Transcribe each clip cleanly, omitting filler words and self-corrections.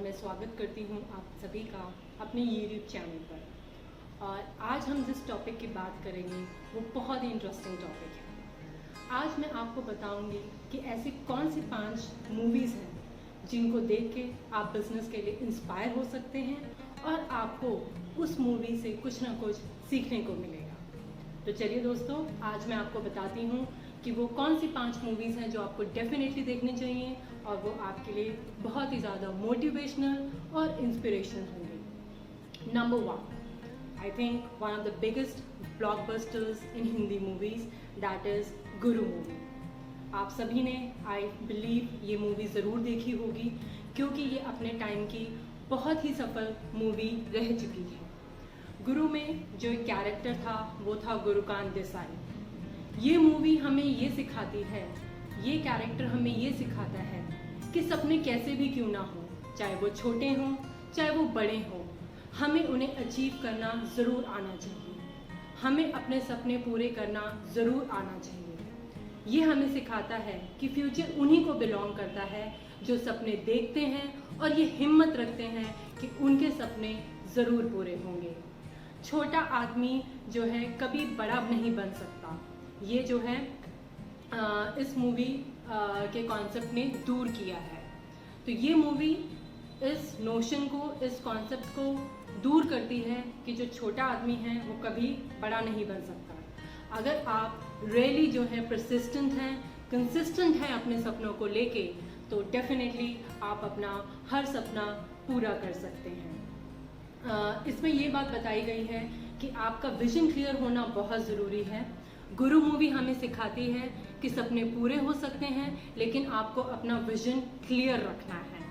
मैं स्वागत करती हूँ आप सभी का अपने यूट्यूब चैनल पर। और आज हम जिस टॉपिक की बात करेंगे वो बहुत ही इंटरेस्टिंग टॉपिक है। आज मैं आपको बताऊंगी कि ऐसी कौन सी 5 मूवीज़ हैं जिनको देख के आप बिज़नेस के लिए इंस्पायर हो सकते हैं और आपको उस मूवी से कुछ ना कुछ सीखने को मिलेगा। तो चलिए दोस्तों, आज मैं आपको बताती हूँ कि वो कौन सी 5 मूवीज़ हैं जो आपको डेफिनेटली देखनी चाहिए और वो आपके लिए बहुत ही ज़्यादा मोटिवेशनल और इंस्पिरेशनल होंगी। Number 1, I think one of the biggest blockbusters in Hindi movies, that is Guru movie. आप सभी ने आई बिलीव ये मूवी ज़रूर देखी होगी क्योंकि ये अपने टाइम की बहुत ही सफल मूवी रह चुकी है। गुरु में जो एक कैरेक्टर था वो था गुरुकांत देसाई। ये मूवी हमें ये सिखाती है, ये कैरेक्टर हमें ये सिखाता है कि सपने कैसे भी क्यों ना हो, चाहे वो छोटे हों चाहे वो बड़े हों, हमें उन्हें अचीव करना ज़रूर आना चाहिए। हमें अपने सपने पूरे करना ज़रूर आना चाहिए। ये हमें सिखाता है कि फ्यूचर उन्हीं को बिलोंग करता है जो सपने देखते हैं और ये हिम्मत रखते हैं कि उनके सपने ज़रूर पूरे होंगे। छोटा आदमी जो है कभी बड़ा नहीं बन सकता, ये जो है इस मूवी के कॉन्सेप्ट ने दूर किया है। तो ये मूवी इस नोशन को, इस कॉन्सेप्ट को दूर करती है कि जो छोटा आदमी है वो कभी बड़ा नहीं बन सकता। अगर आप रियली जो है परसिस्टेंट हैं, कंसिस्टेंट हैं अपने सपनों को लेके, तो डेफिनेटली आप अपना हर सपना पूरा कर सकते हैं। इसमें ये बात बताई गई है कि आपका विजन क्लियर होना बहुत ज़रूरी है। गुरु मूवी हमें सिखाती है कि सपने पूरे हो सकते हैं लेकिन आपको अपना विजन क्लियर रखना है।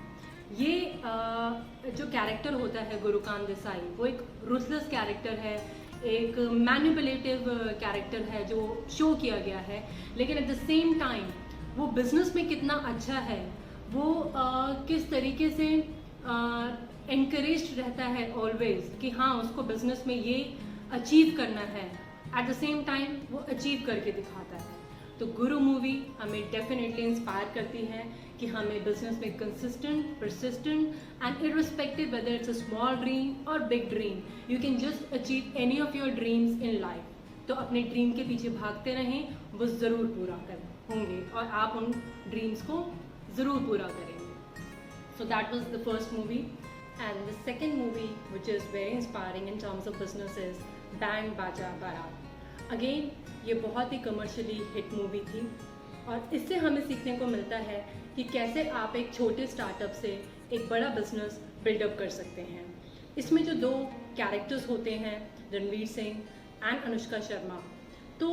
ये जो कैरेक्टर होता है गुरुकांत देसाई, वो एक रूथलेस कैरेक्टर है, एक मैनिपुलेटिव कैरेक्टर है जो शो किया गया है, लेकिन एट द सेम टाइम वो बिजनेस में कितना अच्छा है, वो किस तरीके से एनकरेज्ड रहता है ऑलवेज कि हाँ उसको बिजनेस में ये अचीव करना है, एट द सेम टाइम वो अचीव करके दिखाता है। तो गुरु मूवी हमें डेफिनेटली इंस्पायर करती है कि हमें बिजनेस में consistent, persistent and irrespective whether it's a small dream और big dream, you can just achieve any of your dreams in life. तो अपने ड्रीम के पीछे भागते रहें, वो ज़रूर पूरा कर होंगे और आप उन ड्रीम्स को ज़रूर पूरा करेंगे। So that was the first movie. And the second movie, which is very inspiring in terms of business, is Band Baja Barat. Again, ये बहुत ही कमर्शियली हिट मूवी थी और इससे हमें सीखने को मिलता है कि कैसे आप एक छोटे स्टार्टअप से एक बड़ा बिजनेस बिल्डअप कर सकते हैं। इसमें जो 2 कैरेक्टर्स होते हैं, रणवीर सिंह एंड अनुष्का शर्मा, तो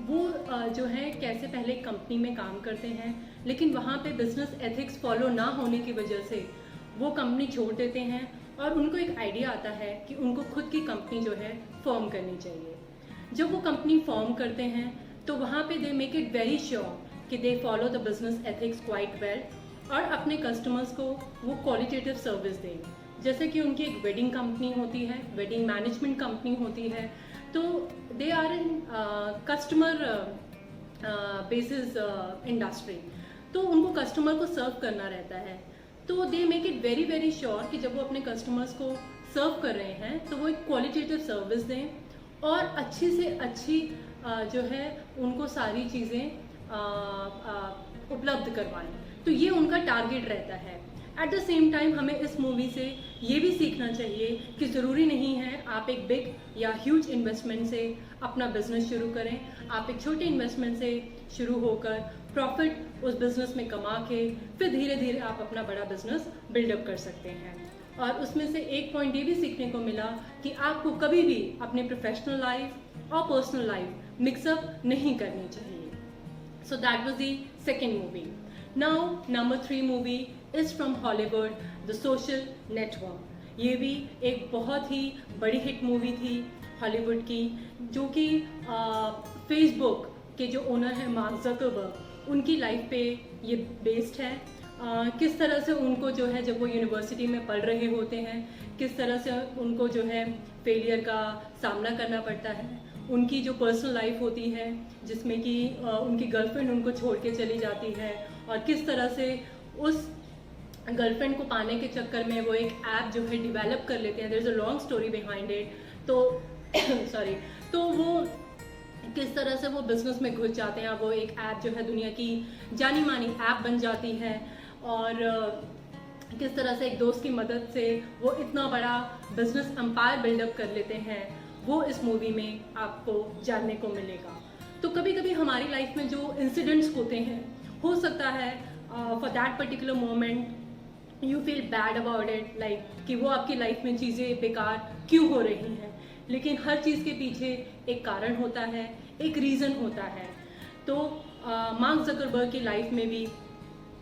वो जो है कैसे पहले कंपनी में काम करते हैं लेकिन वहाँ पे बिजनेस एथिक्स फॉलो ना होने की वजह से वो कंपनी छोड़ देते हैं और उनको एक आइडिया आता है कि उनको खुद की कंपनी जो है फॉर्म करनी चाहिए। जब वो कंपनी फॉर्म करते हैं तो वहाँ पे they make it very sure कि they follow the business ethics quite well और अपने कस्टमर्स को वो क्वालिटेटिव सर्विस दें। जैसे कि उनकी एक वेडिंग कंपनी होती है, वेडिंग मैनेजमेंट कंपनी होती है, तो they are in customer basis industry, तो उनको कस्टमर को सर्व करना रहता है। तो they make it very very sure कि जब वो अपने कस्टमर्स को सर्व कर रहे हैं तो वो एक क्वालिटेटिव सर्विस दें और अच्छी से अच्छी जो है उनको सारी चीज़ें उपलब्ध करवाएं। तो ये उनका टारगेट रहता है। एट द सेम टाइम हमें इस मूवी से ये भी सीखना चाहिए कि ज़रूरी नहीं है आप एक बिग या ह्यूज इन्वेस्टमेंट से अपना बिजनेस शुरू करें। आप एक छोटे इन्वेस्टमेंट से शुरू होकर प्रॉफिट उस बिज़नेस में कमा के फिर धीरे धीरे आप अपना बड़ा बिजनेस बिल्डअप कर सकते हैं। और उसमें से एक पॉइंट ये भी सीखने को मिला कि आपको कभी भी अपने प्रोफेशनल लाइफ और पर्सनल लाइफ मिक्सअप नहीं करनी चाहिए। So that was the second movie. Now number 3 movie is from Hollywood, the social network. ये भी एक बहुत ही बड़ी हिट मूवी थी हॉलीवुड की, जो कि फेसबुक के जो ओनर हैं मार्क ज़करबर्ग, उनकी लाइफ पे ये बेस्ड है। किस तरह से उनको जो है जब वो यूनिवर्सिटी में पढ़ रहे होते हैं, किस तरह से उनको जो है फेलियर का सामना करना पड़ता है, उनकी जो पर्सनल लाइफ होती है जिसमें कि उनकी गर्लफ्रेंड उनको छोड़ के चली जाती है और किस तरह से उस गर्लफ्रेंड को पाने के चक्कर में वो एक ऐप जो है डेवलप कर लेते हैं। There is a long story behind it. तो सॉरी, तो वो किस तरह से वो बिजनेस में घुस जाते हैं। वो एक ऐप जो है दुनिया की जानी मानी ऐप बन जाती है, और किस तरह से एक दोस्त की मदद से वो इतना बड़ा बिजनेस एम्पायर बिल्डअप कर लेते हैं, वो इस मूवी में आपको जानने को मिलेगा। तो कभी कभी हमारी लाइफ में जो इंसिडेंट्स होते हैं, हो सकता है for that particular moment you feel bad about it, like कि वो आपकी लाइफ में चीज़ें बेकार क्यों हो रही हैं, लेकिन हर चीज़ के पीछे एक कारण होता है, एक रीज़न होता है। तो मार्क ज़करबर्ग की लाइफ में भी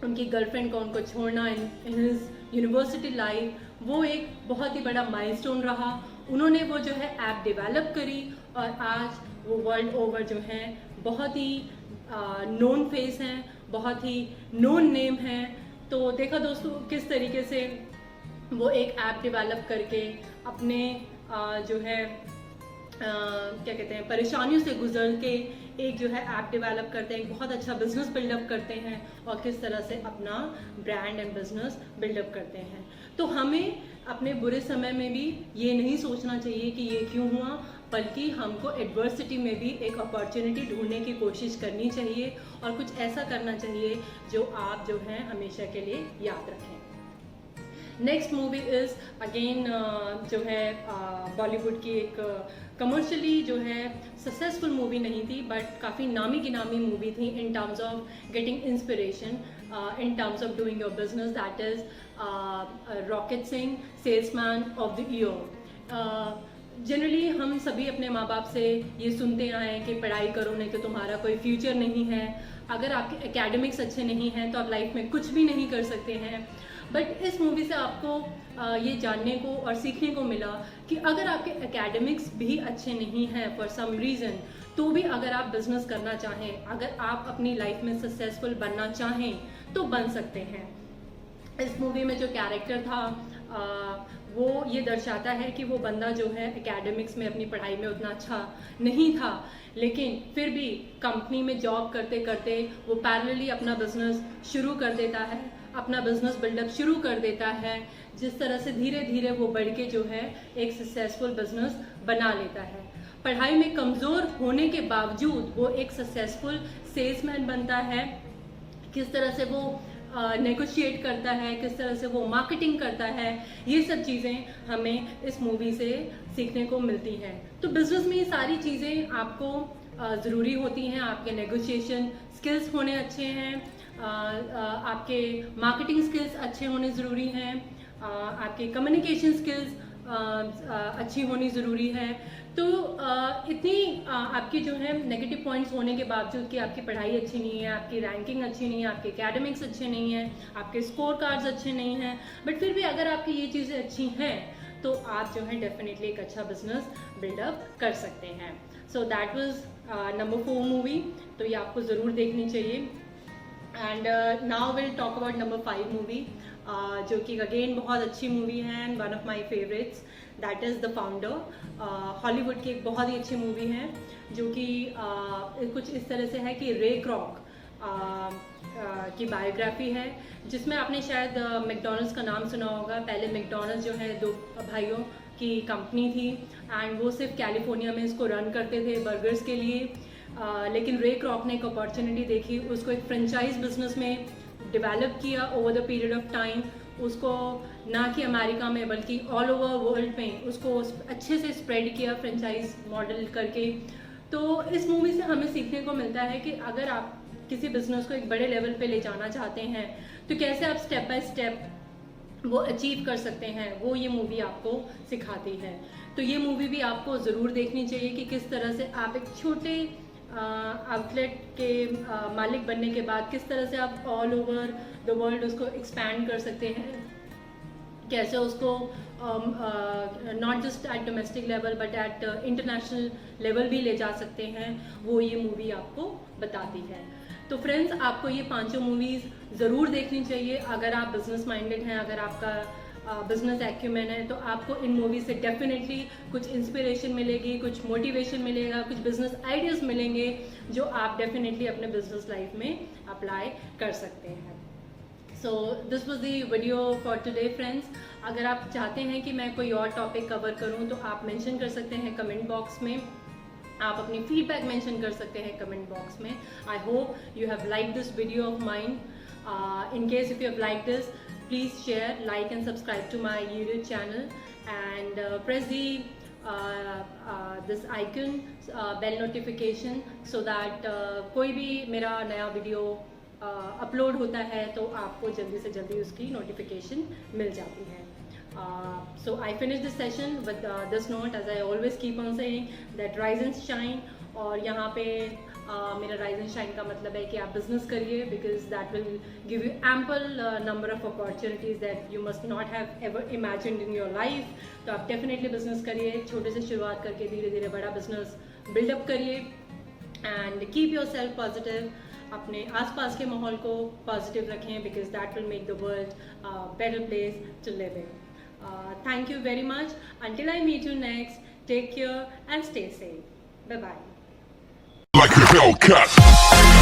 उनकी गर्लफ्रेंड को उनको छोड़ना इन हिज यूनिवर्सिटी लाइफ, वो एक बहुत ही बड़ा माइलस्टोन रहा। उन्होंने वो जो है ऐप डेवलप करी, और आज वो वर्ल्ड ओवर जो है बहुत ही नोन फेस हैं, बहुत ही नोन नेम हैं। तो देखा दोस्तों किस तरीके से वो एक ऐप डेवलप करके अपने जो है क्या कहते हैं, परेशानियों से गुजर के एक जो है ऐप डेवलप करते हैं, एक बहुत अच्छा बिजनेस बिल्डअप करते हैं, और किस तरह से अपना ब्रांड एंड बिजनेस बिल्डअप करते हैं। तो हमें अपने बुरे समय में भी ये नहीं सोचना चाहिए कि ये क्यों हुआ, बल्कि हमको एडवर्सिटी में भी एक अपॉर्चुनिटी ढूंढने की कोशिश करनी चाहिए, और कुछ ऐसा करना चाहिए जो आप जो है हमेशा के लिए याद रखें। नेक्स्ट मूवी इज़ अगेन जो है बॉलीवुड की एक कमर्शियली जो है सक्सेसफुल मूवी नहीं थी, बट काफ़ी नामी गिनामी मूवी थी in terms of getting inspiration, in terms of doing your business, that is rocket Singh, salesman of the year. Generally हम सभी अपने माँ बाप से ये सुनते आए हैं कि पढ़ाई करो नहीं तो तुम्हारा कोई फ्यूचर नहीं है, अगर आपके एकेडमिक्स अच्छे नहीं हैं तो आप लाइफ में कुछ भी नहीं कर सकते हैं। बट इस मूवी से आपको ये जानने को और सीखने को मिला कि अगर आपके एकेडमिक्स भी अच्छे नहीं हैं फॉर सम रीज़न, तो भी अगर आप बिजनेस करना चाहें, अगर आप अपनी लाइफ में सक्सेसफुल बनना चाहें तो बन सकते हैं। इस मूवी में जो कैरेक्टर था वो ये दर्शाता है कि वो बंदा जो है एकेडमिक्स में अपनी पढ़ाई में उतना अच्छा नहीं था, लेकिन फिर भी कंपनी में जॉब करते करते वो पैरेलली अपना बिजनेस शुरू कर देता है, अपना बिजनेस बिल्डअप शुरू कर देता है, जिस तरह से धीरे धीरे वो बढ़ के जो है एक सक्सेसफुल बिजनेस बना लेता है। पढ़ाई में कमज़ोर होने के बावजूद वो एक सक्सेसफुल सेल्समैन बनता है, किस तरह से वो नेगोशिएट करता है, किस तरह से वो मार्केटिंग करता है, ये सब चीज़ें हमें इस मूवी से सीखने को मिलती हैं। तो बिजनेस में ये सारी चीज़ें आपको ज़रूरी होती हैं। आपके नेगोशिएशन स्किल्स होने अच्छे हैं, आपके मार्केटिंग स्किल्स अच्छे होने ज़रूरी हैं, आपके कम्युनिकेशन स्किल्स अच्छी होनी ज़रूरी है। तो इतनी आपकी जो है नेगेटिव पॉइंट्स होने के बावजूद कि आपकी पढ़ाई अच्छी नहीं है, आपकी रैंकिंग अच्छी नहीं है, आपके एकेडमिक्स अच्छे नहीं हैं, आपके स्कोर कार्ड्स अच्छे नहीं हैं, बट फिर भी अगर आपकी ये चीज़ें अच्छी हैं तो आप जो है डेफिनेटली एक अच्छा बिजनेस बिल्डअप कर सकते हैं। So that was number 4 movie, तो ये आपको ज़रूर देखनी चाहिए। And now will talk about number 5 movie, जो कि अगेन बहुत अच्छी मूवी है and one of my favourites, that is the founder. Hollywood की एक बहुत ही अच्छी मूवी है, जो कि कुछ इस तरह से है कि रे क्रॉक की बायोग्राफी है, जिसमें आपने शायद मैकडॉनल्ड्स का नाम सुना होगा। पहले मैकडॉनल्ड्स जो है 2 भाइयों की कंपनी थी, एंड वो सिर्फ कैलिफोर्निया में इसको रन करते थे बर्गर्स के लिए, लेकिन रे क्रॉक ने एक अपॉर्चुनिटी देखी, उसको एक फ्रेंचाइज बिजनेस में डेवलप किया over the period of time, उसको ना कि अमेरिका में बल्कि ऑल ओवर वर्ल्ड में उसको अच्छे से स्प्रेड किया फ्रेंचाइज मॉडल करके। तो इस मूवी से हमें सीखने को मिलता है कि अगर आप किसी बिजनेस को एक बड़े लेवल पे ले जाना चाहते हैं तो कैसे आप स्टेप बाय स्टेप वो अचीव कर सकते हैं, वो ये मूवी आपको सिखाती है। तो ये मूवी भी आपको ज़रूर देखनी चाहिए कि किस तरह से आप एक छोटे आउटलेट के मालिक बनने के बाद किस तरह से आप ऑल ओवर द वर्ल्ड उसको एक्सपैंड कर सकते हैं, कैसे उसको not just at domestic level but at international level भी ले जा सकते हैं, वो ये मूवी आपको बताती है। तो फ्रेंड्स, आपको ये 5 मूवीज़ ज़रूर देखनी चाहिए अगर आप बिजनेस माइंडेड हैं, अगर आपका बिजनेस एक्यूमेन है, तो आपको इन मूवी से डेफिनेटली कुछ इंस्पिरेशन मिलेगी, कुछ मोटिवेशन मिलेगा, कुछ बिजनेस आइडियाज़ मिलेंगे जो आप डेफिनेटली अपने बिजनेस लाइफ में अप्लाई कर सकते हैं। So this was the video for today friends. अगर आप चाहते हैं कि मैं कोई और टॉपिक कवर करूं तो आप मेंशन कर सकते हैं कमेंट बॉक्स में. आप अपनी फीडबैक मेंशन कर सकते हैं कमेंट बॉक्स में. I hope you have like this video of mind. In case if you have like this, please share, like and subscribe to my YouTube channel and press this icon bell notification so that कोई भी मेरा नया video upload होता है तो आपको जल्दी से जल्दी उसकी नोटिफिकेशन मिल जाती है. So I finish this session with this note, as I always keep on saying that rise and shine. और यहाँ पे मेरा rise and shine का मतलब है कि आप business करिए, because that will give you ample number of opportunities that you must not have ever imagined in your life. तो आप definitely business करिए, छोटे से शुरुआत करके धीरे धीरे बड़ा business build up करिए and keep yourself positive. अपने आसपास के माहौल को पॉजिटिव रखें, because that will make the world better place to live in. Thank you very much. Until I meet you next, take care and stay safe. Bye bye. Like a Hellcat.